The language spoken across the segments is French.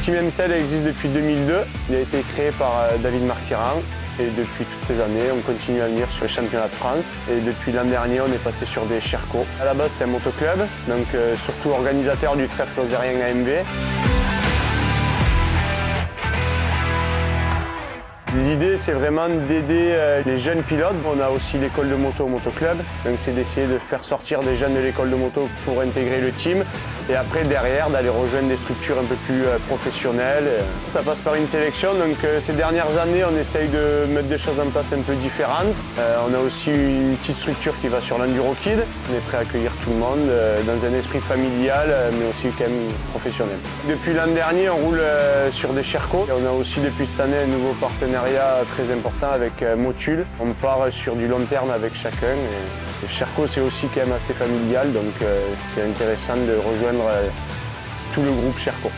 Team MCL existe depuis 2002. Il a été créé par David Marquiran. Et depuis toutes ces années, on continue à venir sur les championnats de France. Et depuis l'an dernier, on est passé sur des Sherco. À la base, c'est un motoclub, donc surtout organisateur du trèfle lozérien AMV. L'idée, c'est vraiment d'aider les jeunes pilotes. On a aussi l'école de moto au motoclub, donc c'est d'essayer de faire sortir des jeunes de l'école de moto pour intégrer le team. Et après, derrière, d'aller rejoindre des structures un peu plus professionnelles. Ça passe par une sélection, donc ces dernières années, on essaye de mettre des choses en place un peu différentes. On a aussi une petite structure qui va sur l'Enduro Kid. On est prêt à accueillir tout le monde dans un esprit familial, mais aussi quand même professionnel. Depuis l'an dernier, on roule sur des Sherco. Et on a aussi depuis cette année un nouveau partenariat très important avec Motul. On part sur du long terme avec chacun. Et Sherco, c'est aussi quand même assez familial, donc c'est intéressant de rejoindre tout le groupe Sherco.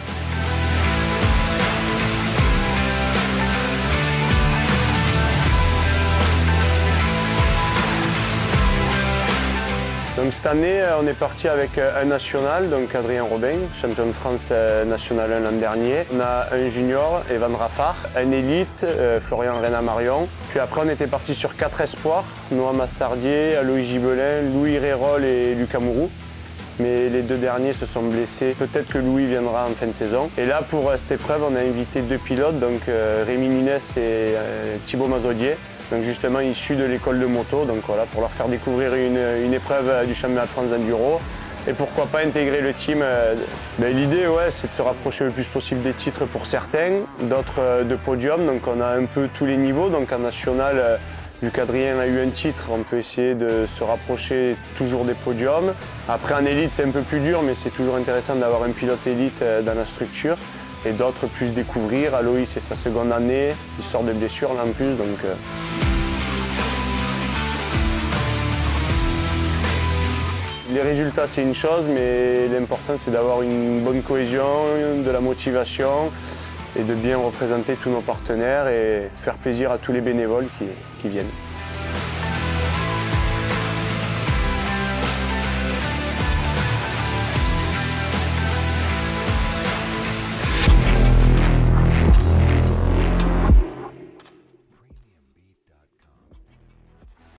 Donc cette année, on est parti avec un national, donc Adrien Robin, champion de France national 1 l'an dernier. On a un junior, Evan Raffard, un élite, Florian Reyna-Marion. Puis après, on était parti sur 4 espoirs, Noah Massardier, Aloïs Gibelin, Louis Rérol et Lucas Mourou. Mais les 2 derniers se sont blessés. Peut-être que Louis viendra en fin de saison. Et là, pour cette épreuve, on a invité 2 pilotes, donc Rémi Nunes et Thibaut Mazodier. Donc justement issus de l'école de moto, donc voilà, pour leur faire découvrir une épreuve du championnat de France d'enduro. Et pourquoi pas intégrer le team. L'idée, ouais, c'est de se rapprocher le plus possible des titres pour certains, d'autres de podium. Donc on a un peu tous les niveaux. Donc en national, vu qu'Adrien a eu un titre, on peut essayer de se rapprocher toujours des podiums. Après en élite, c'est un peu plus dur, mais c'est toujours intéressant d'avoir un pilote élite dans la structure. Et d'autres plus découvrir. Aloïs, c'est sa seconde année, il sort de blessure là en plus. Donc, Les résultats, c'est une chose, mais l'important, c'est d'avoir une bonne cohésion, de la motivation et de bien représenter tous nos partenaires et faire plaisir à tous les bénévoles qui viennent.